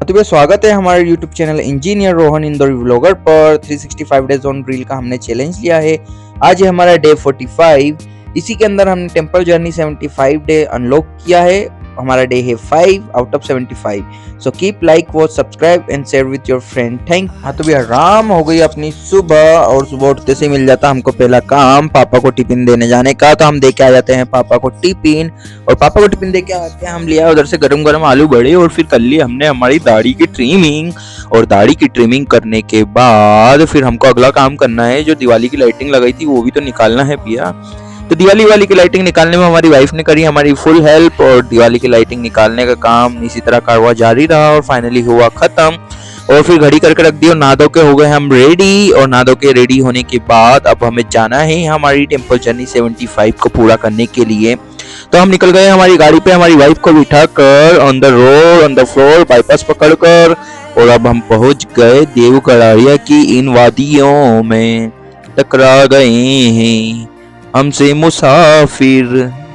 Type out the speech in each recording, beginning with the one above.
तो भैया स्वागत है हमारे YouTube channel engineer Rohan Indore vlogger पर। 365 डेज ऑन रील का हमने चैलेंज लिया है। आज है हमारा डे 45। इसी के अंदर हमने टेम्पल जर्नी 75 डे अनलॉक किया है। हमारा डे है 5 out of 75। So keep like watch subscribe and share with your friend. Thank. हाँ तो भैया आराम हो गई अपनी सुबह, और सुबह उठते से मिल जाता हमको पहला काम पापा को टिफिन देने जाने का। तो हम दे के आ जाते हैं पापा को टिफिन, और पापा को टिफिन दे के आते हैं हम लिया उधर से गरम गरम आलू बड़े, और फिर कर ली हमने हमारी दाढ़ी की ट्रिमिंग। और दाढ़ी की ट्रिमिंग करने के बाद फिर हमको अगला काम करना है, जो दिवाली की लाइटिंग लगाई थी वो भी तो निकालना है भैया। तो दिवाली वाली की लाइटिंग निकालने में हमारी वाइफ ने करी हमारी फुल हेल्प, और दिवाली की लाइटिंग निकालने का काम इसी तरह कारवा जारी रहा और फाइनली हुआ खत्म। और फिर घड़ी करके रख दी और नहा धो के हो गए हम रेडी। और नहा धो के रेडी होने के बाद अब हमें जाना है हमारी टेम्पल जर्नी 75 को पूरा करने के लिए। तो हम निकल गए हमारी गाड़ी पे, हमारी वाइफ को बिठा कर on the road on the floor bypass पकड़ कर, और अब हम पहुंच गए देवगढ़िया की इन वादियों में। टकरा गए हैं हमसे मुसाफिर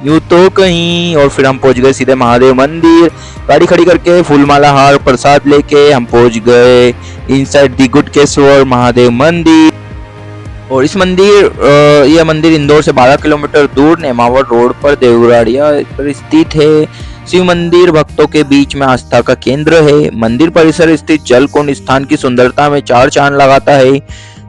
यूं तो कहीं। और फिर हम पहुंच गए सीधे महादेव मंदिर। गाड़ी खड़ी करके फूलमाला हार प्रसाद लेके हम पहुंच गए इनसाइड दी गुटकेश्वर महादेव मंदिर। और इस यह मंदिर इंदौर से 12 किलोमीटर दूर नेमावर रोड पर देवगढ़िया पर स्थित है। शिव मंदिर भक्तों के बीच में आस्था का केंद्र है। मंदिर परिसर स्थित जल कुंड स्थान की सुंदरता में चार चांद लगाता है।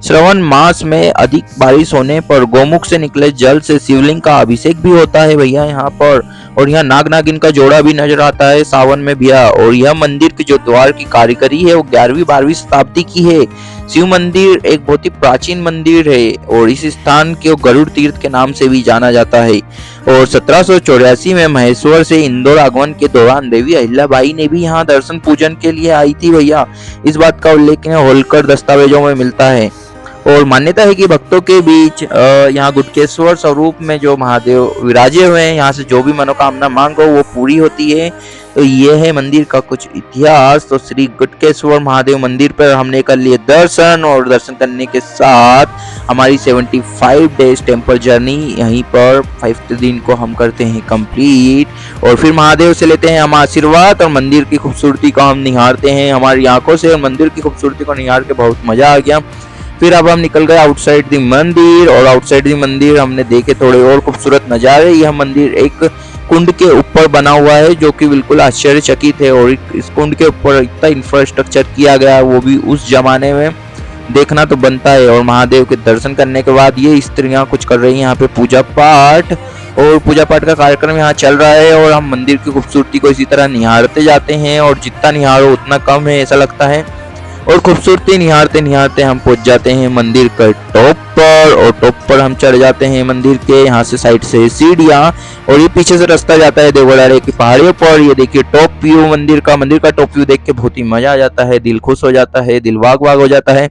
श्रवण मास में अधिक बारिश होने पर गोमुख से निकले जल से शिवलिंग का अभिषेक भी होता है भैया यहाँ पर। और यहाँ नाग नागिन का जोड़ा भी नजर आता है सावन में भैया। और यह मंदिर की जो द्वार की कारीगरी है वो 11वीं-12वीं शताब्दी की है। शिव मंदिर एक बहुत ही प्राचीन मंदिर है, और इस स्थान को गरुड़ तीर्थ के नाम से भी जाना जाता है। और 1784 में महेश्वर से इंदौर आगमन के दौरान देवी अहिल्याबाई ने भी यहाँ दर्शन पूजन के लिए आई थी भैया। इस बात का उल्लेख होलकर दस्तावेजों में मिलता है। और मान्यता है कि भक्तों के बीच यहाँ गुटकेश्वर स्वरूप में जो महादेव विराजे हुए हैं, यहाँ से जो भी मनोकामना मांगो वो पूरी होती है। तो ये है मंदिर का कुछ इतिहास। तो श्री गुटकेश्वर महादेव मंदिर पर हमने कर लिए दर्शन, और दर्शन करने के साथ हमारी 75 डेज टेम्पल जर्नी यहीं पर 5th दिन को हम करते हैं कंप्लीट। और फिर महादेव से लेते हैं हम आशीर्वाद, और मंदिर की खूबसूरती को हम निहारते हैं हमारी आंखों से। और मंदिर की खूबसूरती को निहार के बहुत मजा आ गया। फिर अब हम निकल गए आउटसाइड दी मंदिर, और आउटसाइड दी मंदिर हमने देखे थोड़े और खूबसूरत नज़ारे। यह मंदिर एक कुंड के ऊपर बना हुआ है जो कि बिल्कुल आश्चर्यचकित है। और इस कुंड के ऊपर इतना इंफ्रास्ट्रक्चर किया गया, वो भी उस जमाने में, देखना तो बनता है। और महादेव के दर्शन करने के बाद ये स्त्रियां कुछ कर रही हैं यहाँ पे पूजा पाठ, और पूजा पाठ का कार्यक्रम यहाँ चल रहा है। और हम मंदिर की खूबसूरती को इसी तरह निहारते जाते हैं, और जितना निहारो उतना कम है ऐसा लगता है। और खूबसूरती निहारते निहारते हम पहुंच जाते हैं मंदिर के टॉप पर, और टॉप पर हम चढ़ जाते हैं मंदिर के। यहाँ से साइड से सीढ़ियाँ, और ये पीछे से रास्ता जाता है देवगढ़िया की पहाड़ियों पर। ये देखिए टॉप व्यू मंदिर का टॉप व्यू देख के बहुत ही मजा आ जाता है, दिल खुश हो जाता है, दिल वाग वाग हो जाता है।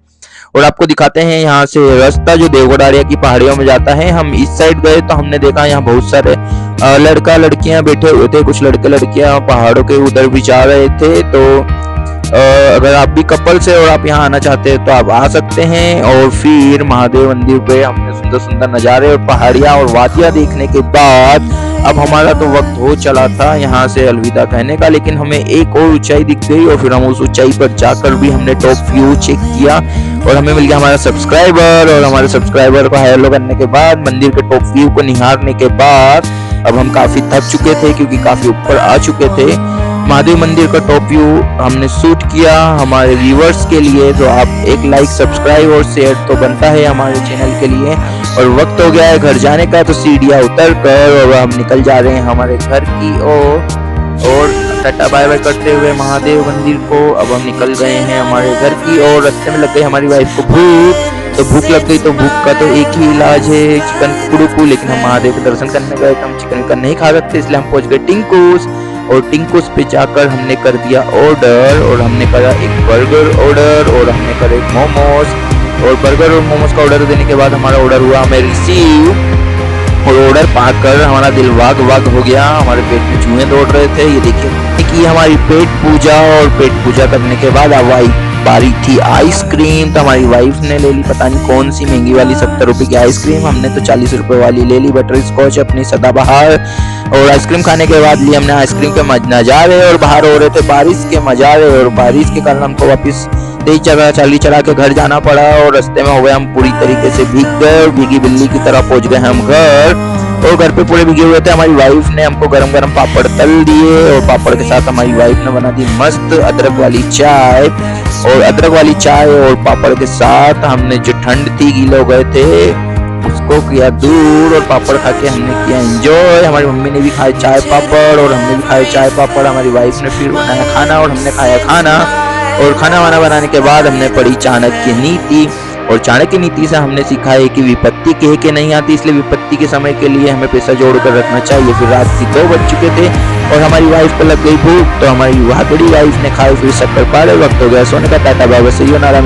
और आपको दिखाते हैं यहाँ से रास्ता जो देवगढ़िया की पहाड़ियों में जाता है। हम इस साइड गए तो हमने देखा यहाँ बहुत सारे लड़का लड़कियां बैठे हुए थे। कुछ लड़के लड़कियां पहाड़ों के उधर भी जा रहे थे। तो अगर आप भी कपल से और आप यहाँ आना चाहते हैं तो आप आ सकते हैं। और फिर महादेव मंदिर पे हमने सुंदर सुंदर नज़ारे और पहाड़ियाँ और वादियाँ देखने के बाद अब हमारा तो वक्त हो चला था यहाँ से अलविदा कहने का, लेकिन हमें एक और ऊंचाई दिख गई। और फिर हम उस ऊंचाई पर जाकर भी हमने टॉप व्यू चेक किया, और हमें मिल गया हमारा सब्सक्राइबर। और हमारे सब्सक्राइबर को हेलो करने के बाद, मंदिर के टॉप व्यू को निहारने के बाद अब हम काफी थक चुके थे क्योंकि काफी ऊपर आ चुके थे। महादेव मंदिर का टॉप व्यू हमने शूट किया हमारे व्यूअर्स के लिए। तो आप एक लाइक सब्सक्राइब और शेयर तो बनता है हमारे चैनल के लिए। और वक्त हो गया है घर जाने का, तो सीढ़ियाँ उतर कर और हम निकल जा रहे हैं हमारे घर की ओर। और टाटा बाय बाय करते हुए महादेव मंदिर को अब हम निकल गए हैं हमारे घर की ओर। रास्ते में लग गई हमारी वाइफ को भूख, तो भूख लग गई तो भूख का तो एक ही इलाज है चिकन कुड़ुकू। लेकिन हम महादेव के दर्शन करने गए तो हम चिकन नहीं खा सकते, इसलिए हम पहुंच गए टिंकूस। और टिंकूस पे जाकर हमने कर दिया ऑर्डर, और हमने करा एक बर्गर ऑर्डर, और हमने करा एक मोमोज। और बर्गर और मोमोज का ऑर्डर देने के बाद हमारा ऑर्डर हुआ हमें रिसीव। और ऑर्डर पाकर हमारा दिल वाग वाग हो गया, हमारे पेट में चूहे दौड़ रहे थे। ये देखिए कि हमारी पेट पूजा, और पेट पूजा करने के बाद अब आई बारी थी आइसक्रीम। तो हमारी वाइफ ने ले ली पता नहीं कौन सी महंगी वाली 70 रुपए की आइसक्रीम, हमने तो 40 रुपए वाली ले ली बटर स्कॉच अपनी सदाबहार। और आइसक्रीम खाने के बाद लिए हमने आइसक्रीम के नजारे और बाहर हो रहे थे बारिश के नजारे, और बारिश के कारण हमको वापस तेज चला के घर जाना पड़ा। और रास्ते में हो गए हम पूरी तरीके से भीग गए और भीगी बिल्ली की तरह पहुंच गए हम घर। और घर पे पूरे भीगे हुए थे। हमारी वाइफ ने हमको गरम गरम पापड़ तल दिए, और पापड़ के साथ हमारी वाइफ ने बना दी मस्त अदरक वाली चाय। और अदरक वाली चाय और पापड़ के साथ हमने जो ठंड थी गीले हो गए थे उसको किया दूर, और पापड़ खा के हमने किया एंजॉय। हमारी मम्मी ने भी खाए चाय पापड़ और हमने भी खाए चाय पापड़। हमारी वाइफ ने फिर बनाया खाना और हमने खाया खाना। और खाना वाना बनाने के बाद हमने पढ़ी चाणक्य नीति, और चाणक्य नीति से हमने सीखा है कि विपत्ति कह के नहीं आती, इसलिए विपत्ति के समय के लिए हमें पैसा जोड़ कर रखना चाहिए। फिर रात की 2 बज चुके थे और हमारी वाइफ को लग गई भूख, तो हमारी बड़ी वाइफ ने खाए फिर शक्कर पारे। वक्त हो गया सोने का। टाटा बाबा से नारायण।